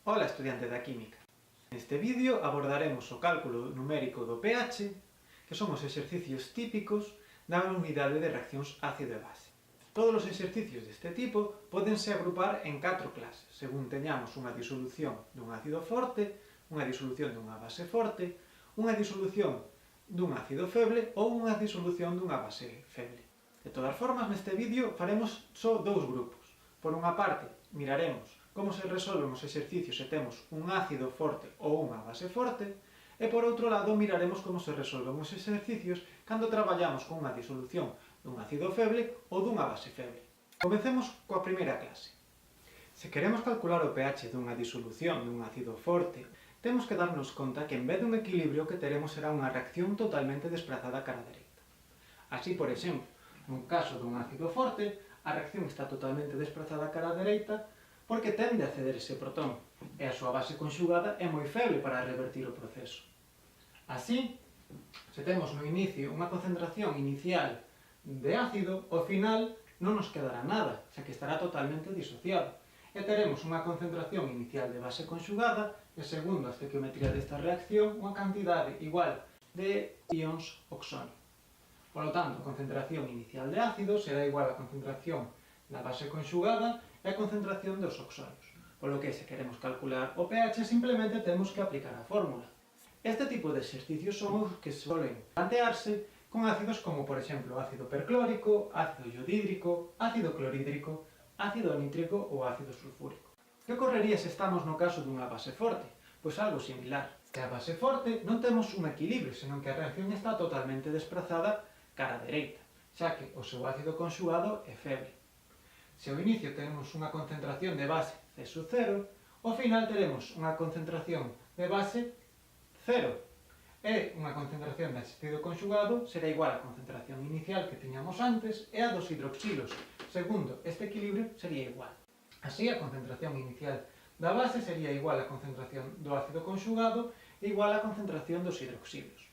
Ola, estudiante da Química. Neste vídeo abordaremos o cálculo numérico do pH, que son os exercicios típicos da unidade de reaccións ácido e base. Todos os exercicios deste tipo pódense agrupar en 4 clases, según teñamos unha disolución dun ácido forte, unha disolución dunha base forte, unha disolución dun ácido feble ou unha disolución dunha base feble. De todas formas, neste vídeo faremos só dous grupos. Por unha parte, miraremos como se resolven os exercicios se temos un ácido forte ou unha base forte, e por outro lado miraremos como se resolven os exercicios cando traballamos con unha disolución dun ácido feble ou dunha base feble. Comecemos coa primeira clase. Se queremos calcular o pH dunha disolución dun ácido forte, temos que darnos conta que en vez dun equilibrio o que teremos será unha reacción totalmente desplazada cara dereita. Así, por exemplo, nun caso dun ácido forte, a reacción está totalmente desplazada cara dereita porque tende a ceder ese protón, e a súa base conxugada é moi feble para revertir o proceso. Así, se temos no inicio unha concentración inicial de ácido, ao final non nos quedará nada, xa que estará totalmente disociado, e teremos unha concentración inicial de base conxugada e, segundo a estequiometría desta reacción, unha cantidade igual de ións oxonio. Por lo tanto, a concentración inicial de ácido será igual á concentración da base conxugada e a concentración dos oxonios. Polo que, se queremos calcular o pH, simplemente temos que aplicar a fórmula. Este tipo de exercicios son os que solen plantearse con ácidos como, por exemplo, ácido perclórico, ácido iodídrico, ácido clorhídrico, ácido nítrico ou ácido sulfúrico. Que ocorrería se estamos no caso dunha base forte? Pois algo similar. Que a base forte non temos un equilibrio, senón que a reacción está totalmente desplazada cara dereita, xa que o seu ácido conxugado é feble. Se ao inicio tenemos unha concentración de base C sub 0, ao final teremos unha concentración de base 0, e unha concentración de ácido conxugado será igual á concentración inicial que tiñamos antes e a dos hidroxilos. Segundo este equilibrio sería igual. Así, a concentración inicial da base sería igual á concentración do ácido conxugado e igual á concentración dos hidroxilos.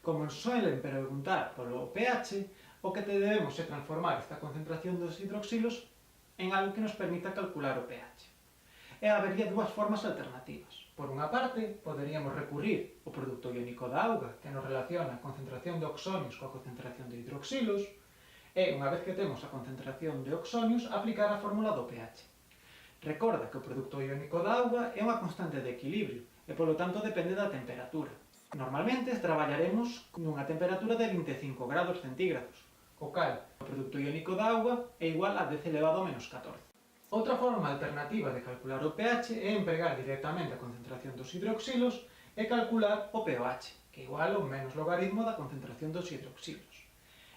Como nos suelen preguntar polo pH, o que debemos é transformar esta concentración dos hidroxilos en algo que nos permita calcular o pH. E habería dúas formas alternativas. Por unha parte, poderíamos recurrir ao produto iónico da auga, que nos relaciona a concentración de oxonios coa concentración de hidroxilos, e, unha vez que temos a concentración de oxonios, aplicar a fórmula do pH. Recorda que o produto iónico da auga é unha constante de equilibrio, e polo tanto depende da temperatura. Normalmente traballaremos nunha temperatura de 25 grados centígrados, o cal o produto iónico da auga é igual a 10 elevado a menos 14. Outra forma alternativa de calcular o pH é empregar directamente a concentración dos hidroxilos e calcular o pOH, que é igual ao menos logaritmo da concentración dos hidroxilos.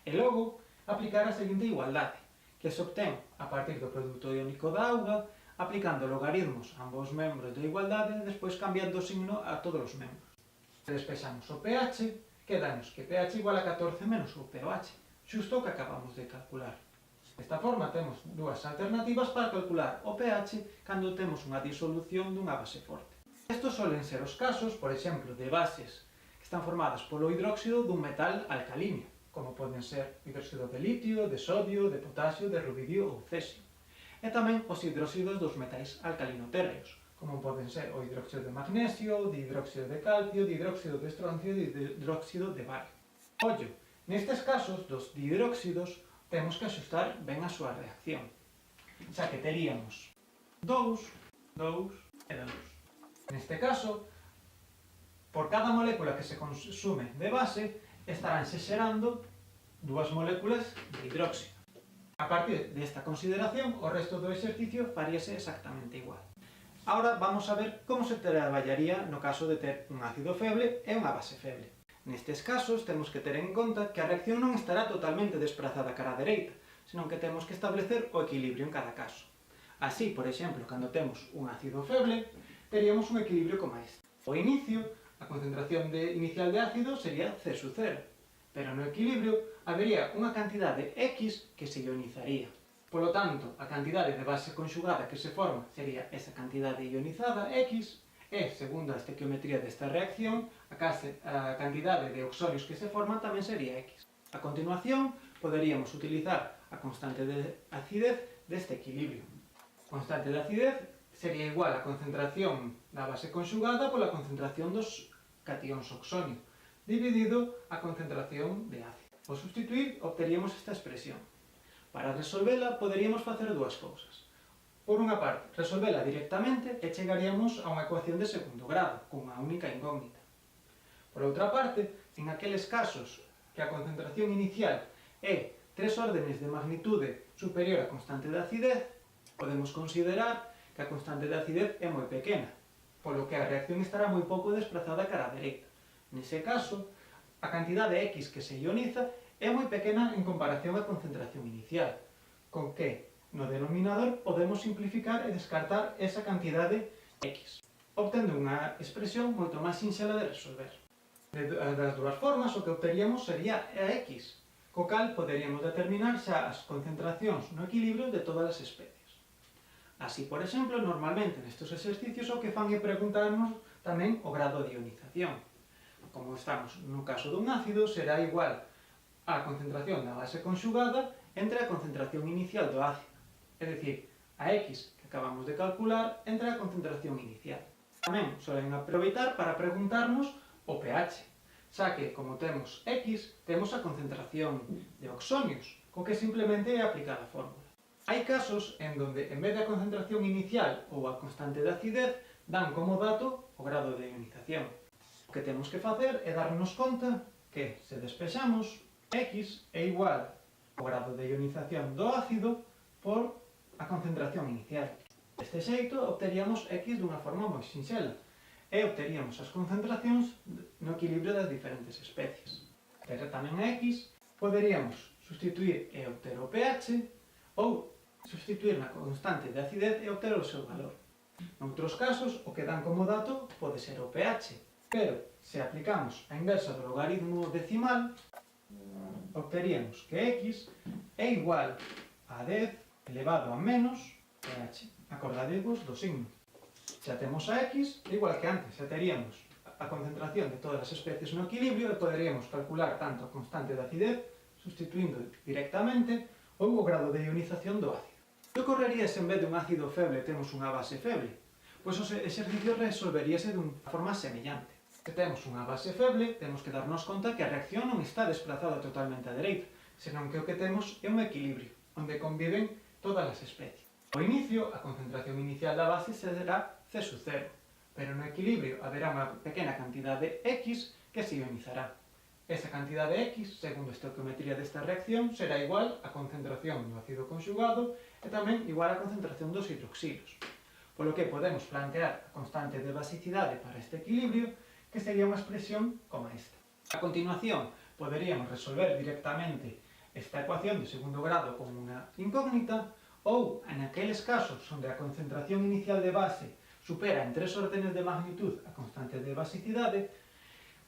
E logo, aplicar a seguinte igualdade, que se obtén a partir do produto iónico da auga, aplicando logaritmos a ambos membros da igualdade e despois cambiando o signo a todos os membros. Se despexamos o pH, quedanos que pH igual a 14 menos o pOH, xusto o que acabamos de calcular. Desta forma temos dúas alternativas para calcular o pH cando temos unha disolución dunha base forte. Estos solen ser os casos, por exemplo, de bases que están formadas polo hidróxido dun metal alcalíneo, como poden ser hidróxido de litio, de sodio, de potasio, de rubidio ou cesio. E tamén os hidróxidos dos metais alcalinotérreos, como poden ser o hidróxido de magnesio, de hidróxido de calcio, de hidróxido de estroncio e de hidróxido de bario. Ollo, nestes casos dos dihidróxidos temos que axustar ben a súa reacción, xa que teríamos 2 e 2. Neste caso, por cada molécula que se consume de base, estaránse xerando dúas moléculas de hidróxido. A partir desta consideración, o resto do exercicio faríase exactamente igual. Ahora vamos a ver como se traballaría no caso de ter un ácido feble e unha base feble. Nestes casos temos que ter en conta que a reacción non estará totalmente desplazada cara dereita, senón que temos que establecer o equilibrio en cada caso. Así, por exemplo, cando temos un ácido feble, teríamos un equilibrio como este. Ao inicio, a concentración inicial de ácido sería C sub 0, pero no equilibrio habería unha cantidade X que se ionizaría. Polo tanto, a cantidade de base conxugada que se forma sería esa cantidade ionizada X, e, segundo a estequiometría desta reacción, a cantidade de oxonios que se forman tamén sería X. A continuación, poderíamos utilizar a constante de acidez deste equilibrio. A constante de acidez sería igual a concentración da base conxugada pola concentración dos catións oxonio, dividido a concentración de ácido. Ao sustituir, obteríamos esta expresión. Para resolvela, poderíamos facer dúas cousas. Por unha parte, resolvela directamente e chegaríamos a unha ecuación de segundo grado, cunha única incógnita. Por outra parte, en aqueles casos que a concentración inicial é 3 órdenes de magnitude superior á constante de acidez, podemos considerar que a constante de acidez é moi pequena, polo que a reacción estará moi pouco desplazada cara á dereita. Nese caso, a cantidade X que se ioniza é moi pequena en comparación á concentración inicial, con que no denominador podemos simplificar e descartar esa cantidade X, obtendo unha expresión moito máis sinxela de resolver. Das dúas formas, o que obteríamos sería a X, co cal poderíamos determinar xa as concentracións no equilibrio de todas as especies. Así, por exemplo, normalmente nestes exercicios o que fan é preguntarnos tamén o grado de ionización. Como estamos no caso dun ácido, será igual a concentración da base conxugada entre a concentración inicial do ácido, é dicir, a X que acabamos de calcular entre a concentración inicial. Tamén solen aproveitar para preguntarnos o pH, xa que, como temos X, temos a concentración de oxonios, co que simplemente é aplicar a fórmula. Hai casos en donde, en vez da concentración inicial ou a constante de acidez, dan como dato o grado de ionización. O que temos que facer é darnos conta que, se despexamos, X é igual ao grado de ionización do ácido por a concentración inicial. Deste xeito, obteríamos X dunha forma moi sinxela, e obteríamos as concentracións no equilibrio das diferentes especies. Pero tamén a X, poderíamos sustituir e obter o pH, ou sustituir na constante de acidez e obter o seu valor. Noutros casos, o que dan como dato pode ser o pH, pero se aplicamos a inversa do logaritmo decimal, obteríamos que X é igual a 10 elevado a menos pH. Acordadevos do signo. Xa temos a X, igual que antes, xa teríamos a concentración de todas as especies no equilibrio e poderíamos calcular tanto a constante de acidez, sustituindo directamente, ou o grado de ionización do ácido. Que ocorrería se en vez dun ácido feble temos unha base feble? Pois o exercicio resolveríase dunha forma semellante. Se temos unha base feble, temos que darnos conta que a reacción non está desplazada totalmente á dereita, senón que o que temos é un equilibrio, onde conviven todas as especies. Ao inicio, a concentración inicial da base será C sub 0, pero no equilibrio haberá unha pequena cantidade X que se ionizará. Esa cantidade X, segundo a estequiometría desta reacción, será igual á concentración do ácido conxugado e tamén igual á concentración dos hidroxilos. Polo que podemos plantear a constante de basicidade para este equilibrio, que sería unha expresión como esta. A continuación, poderíamos resolver directamente esta ecuación de segundo grado como unha incógnita, ou, en aqueles casos onde a concentración inicial de base supera en 3 órdenes de magnitud a constante de basicidade,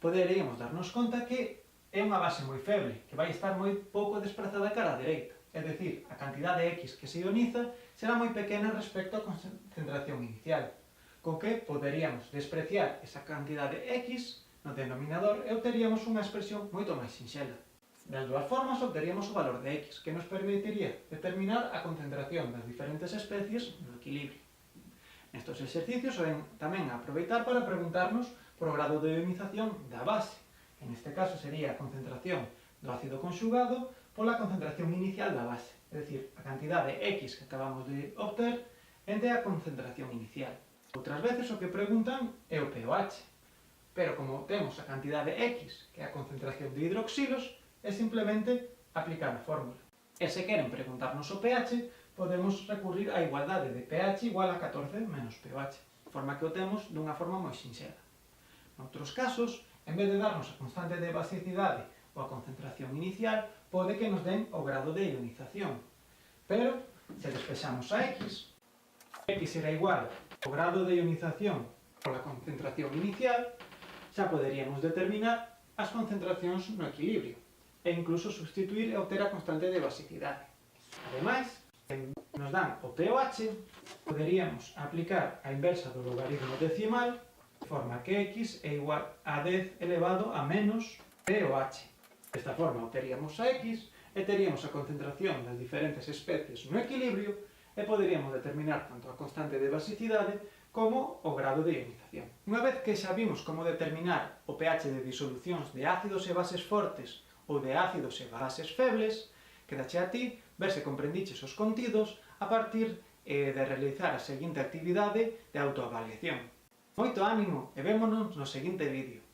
poderíamos darnos conta que é unha base moi feble, que vai estar moi pouco desplazada cara á dereita. É dicir, a cantidade X que se ioniza será moi pequena respecto á concentración inicial, co que poderíamos despreciar esa cantidade X no denominador e obteríamos unha expresión moito máis sinxela. Das dúas formas, obteríamos o valor de X, que nos permitiría determinar a concentración das diferentes especies no equilibrio. Nestos exercicios solen tamén aproveitar para preguntarnos por o grado de ionización da base, que neste caso sería a concentración do ácido conxugado pola concentración inicial da base, é dicir, a cantidade X que acabamos de obter entre a concentración inicial. Outras veces o que preguntan é o pOH, pero como temos a cantidade X, que é a concentración de hidroxilos, é simplemente aplicar a fórmula. E se queren preguntarnos o pH, podemos recurrir á igualdade de pH igual a 14 menos pOH, forma que o temos dunha forma moi sinxela. Noutros casos, en vez de darnos a constante de basicidade ou a concentración inicial, pode que nos den o grado de ionización. Pero, se despexamos a X, X será igual ao grado de ionización pola concentración inicial, xa poderíamos determinar as concentracións no equilibrio, e incluso sustituir e obter a constante de basicidade. Ademais, nos dan o pOH, poderíamos aplicar a inversa do logaritmo decimal, de forma que X é igual a 10 elevado a menos pOH. Desta forma obteríamos a X e teríamos a concentración das diferentes especies no equilibrio e poderíamos determinar tanto a constante de basicidade como o grado de ionización. Unha vez que xa vimos como determinar o pH de disolucións de ácidos e bases fortes ou de ácidos e bases febles, quedache a ti ver se comprendiches os contidos a partir de realizar a seguinte actividade de autoavaliación. Moito ánimo e vémonos no seguinte vídeo.